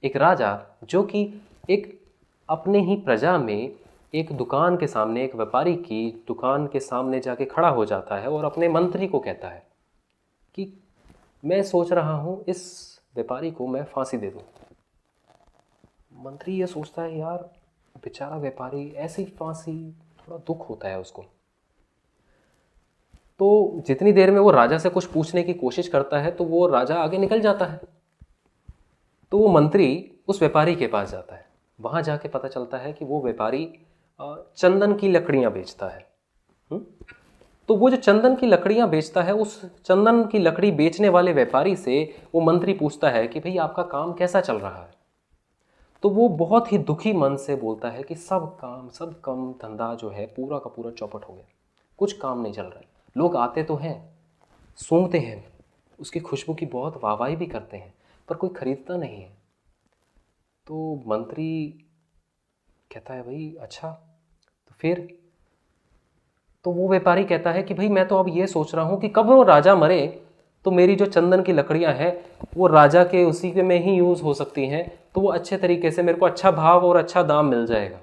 एक राजा जो कि एक अपने ही प्रजा में एक दुकान के सामने, एक व्यापारी की दुकान के सामने जाके खड़ा हो जाता है और अपने मंत्री को कहता है कि मैं सोच रहा हूँ इस व्यापारी को मैं फांसी दे दूँ। मंत्री ये सोचता है यार बेचारा व्यापारी, ऐसी फांसी, थोड़ा दुख होता है उसको। तो जितनी देर में वो राजा से कुछ पूछने की कोशिश करता है तो वो राजा आगे निकल जाता है। तो वो मंत्री उस व्यापारी के पास जाता है। वहाँ जाके पता चलता है कि वो व्यापारी चंदन की लकड़ियाँ बेचता है। तो वो जो चंदन की लकड़ियाँ बेचता है, उस चंदन की लकड़ी बेचने वाले व्यापारी से वो मंत्री पूछता है कि भाई आपका काम कैसा चल रहा है। तो वो बहुत ही दुखी मन से बोलता है कि सब काम धंधा जो है पूरा का पूरा चौपट हो गया, कुछ काम नहीं चल रहा है। लोग आते तो हैं, सूंघते हैं, उसकी खुशबू की बहुत वाहवाही भी करते हैं, पर कोई खरीदता नहीं है। तो मंत्री कहता है भाई अच्छा, तो फिर? तो वो व्यापारी कहता है कि भाई मैं तो अब ये सोच रहा हूँ कि कब वो राजा मरे तो मेरी जो चंदन की लकड़ियाँ हैं वो राजा के उसी के में ही यूज़ हो सकती हैं, तो वो अच्छे तरीके से मेरे को अच्छा भाव और अच्छा दाम मिल जाएगा।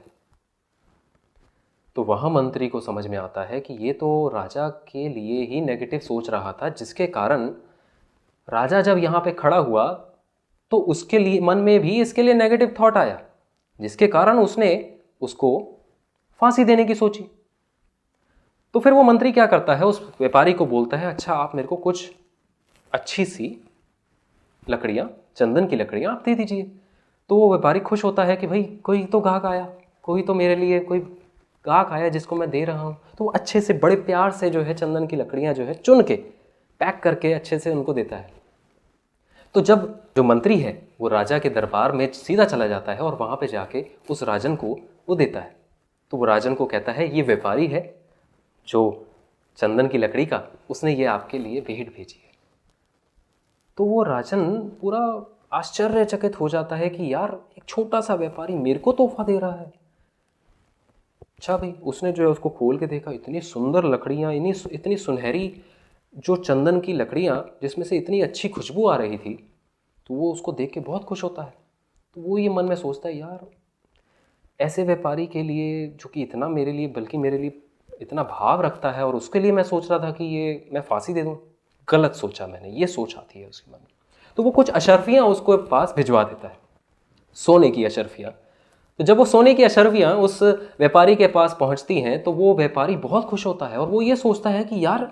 तो वहाँ मंत्री को समझ में आता है कि ये तो राजा के लिए ही नेगेटिव सोच रहा था, जिसके कारण राजा जब यहाँ पे खड़ा हुआ तो उसके लिए मन में भी इसके लिए नेगेटिव थॉट आया, जिसके कारण उसने उसको फांसी देने की सोची। तो फिर वो मंत्री क्या करता है, उस व्यापारी को बोलता है अच्छा आप मेरे को कुछ अच्छी सी लकड़ियाँ, चंदन की लकड़ियाँ आप दे दीजिए। तो वो व्यापारी खुश होता है कि भाई कोई तो ग्राहक आया, कोई तो मेरे लिए कोई ग्राहक आया जिसको मैं दे रहा हूँ। तो वो अच्छे से बड़े प्यार से जो है चंदन की लकड़ियाँ जो है चुन के पैक करके अच्छे से उनको देता है। तो जब जो मंत्री है वो राजा के दरबार में सीधा चला जाता है और वहाँ पे जाके उस राजन को वो देता है। तो वो राजन को कहता है ये व्यापारी है जो चंदन की लकड़ी का, उसने ये आपके लिए भेंट भेजी है। तो वो राजन पूरा आश्चर्यचकित हो जाता है कि यार एक छोटा सा व्यापारी मेरे को तोहफा दे रहा है। अच्छा भाई, उसने जो है उसको खोल के देखा, इतनी सुंदर लकड़ियाँ, इतनी सुनहरी जो चंदन की लकड़ियाँ जिसमें से इतनी अच्छी खुशबू आ रही थी, तो वो उसको देख के बहुत खुश होता है। तो वो ये मन में सोचता है यार ऐसे व्यापारी के लिए जो कि इतना मेरे लिए, बल्कि मेरे लिए इतना भाव रखता है, और उसके लिए मैं सोच रहा था कि ये मैं फांसी दे दूँ। गलत सोचा मैंने, ये सोच आती है उसके मन में। तो वो कुछ अशर्फियाँ उसको पास भिजवा देता है, सोने की अशर्फियाँ। तो जब वो सोने की अशर्फियाँ उस व्यापारी के पास पहुँचती हैं तो वो व्यापारी बहुत खुश होता है और वो ये सोचता है कि यार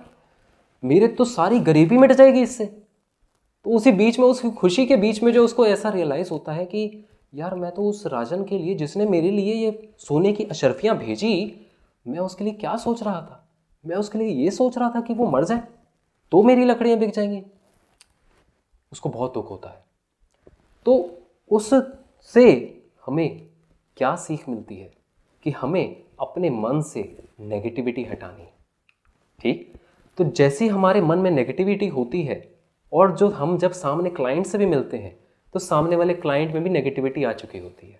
मेरे तो सारी गरीबी मिट जाएगी इससे। तो उसी बीच में, उस खुशी के बीच में जो उसको ऐसा रियलाइज़ होता है कि यार मैं तो उस राजन के लिए जिसने मेरे लिए ये सोने की अशर्फियाँ भेजी, मैं उसके लिए क्या सोच रहा था? मैं उसके लिए ये सोच रहा था कि वो मर जाए तो मेरी लकड़ियाँ बिक जाएंगी। उसको बहुत दुख होता है। तो उससे हमें क्या सीख मिलती है कि हमें अपने मन से नेगेटिविटी हटानी। ठीक, तो जैसी हमारे मन में नेगेटिविटी होती है और जो हम जब सामने क्लाइंट से भी मिलते हैं तो सामने वाले क्लाइंट में भी नेगेटिविटी आ चुकी होती है,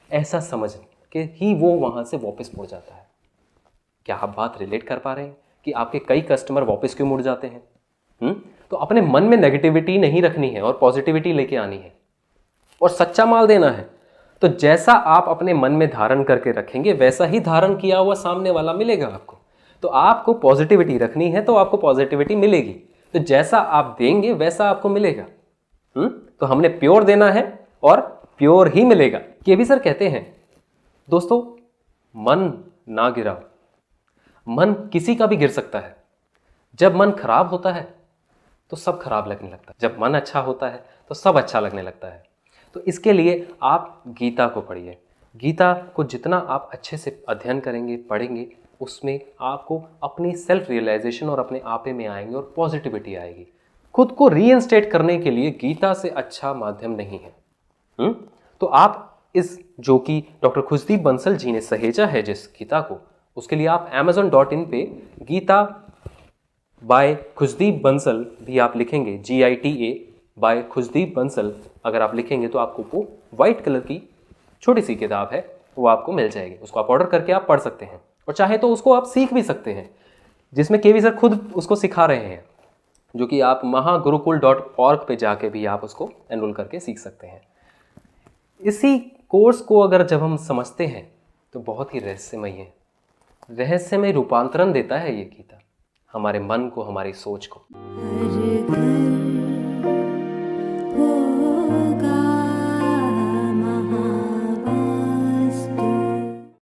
ऐसा समझ के ही वो वहाँ से वापस मुड़ जाता है। क्या आप बात रिलेट कर पा रहे हैं कि आपके कई कस्टमर वापस क्यों मुड़ जाते हैं? तो अपने मन में नेगेटिविटी नहीं रखनी है और पॉजिटिविटी लेके आनी है और सच्चा माल देना है। तो जैसा आप अपने मन में धारण करके रखेंगे वैसा ही धारण किया हुआ सामने वाला मिलेगा आपको। तो आपको पॉजिटिविटी रखनी है तो आपको पॉजिटिविटी मिलेगी। तो जैसा आप देंगे वैसा आपको मिलेगा। तो हमने प्योर देना है और प्योर ही मिलेगा। केवी सर कहते हैं दोस्तों, मन ना गिराओ। मन किसी का भी गिर सकता है। जब मन खराब होता है तो सब खराब लगने लगता है, जब मन अच्छा होता है तो सब अच्छा लगने लगता है। तो इसके लिए आप गीता को पढ़िए। गीता को जितना आप अच्छे से अध्ययन करेंगे, पढ़ेंगे, उसमें आपको अपनी सेल्फ रियलाइजेशन और अपने आपे में आएंगे और पॉजिटिविटी आएगी। खुद को रीइंस्टेट करने के लिए गीता से अच्छा माध्यम नहीं है। तो आप इस, जो कि डॉक्टर खुशदीप बंसल जी ने सहेजा है जिस गीता को, उसके लिए आप amazon.in पे गीता बाय खुशदीप बंसल भी आप लिखेंगे, GITA बाय खुशदीप बंसल, अगर आप लिखेंगे तो आपको वो वाइट कलर की छोटी सी किताब है वो आपको मिल जाएगी। उसको आप ऑर्डर करके आप पढ़ सकते हैं और चाहे तो उसको आप सीख भी सकते हैं, जिसमें केवी सर खुद उसको सिखा रहे हैं, जो कि आप महागुरुकुल.org पे जाके भी आप उसको एनरोल करके सीख सकते हैं। इसी कोर्स को अगर जब हम समझते हैं तो बहुत ही रहस्यमय है, रहस्यमय रूपांतरण देता है ये गीता हमारे मन को, हमारी सोच को।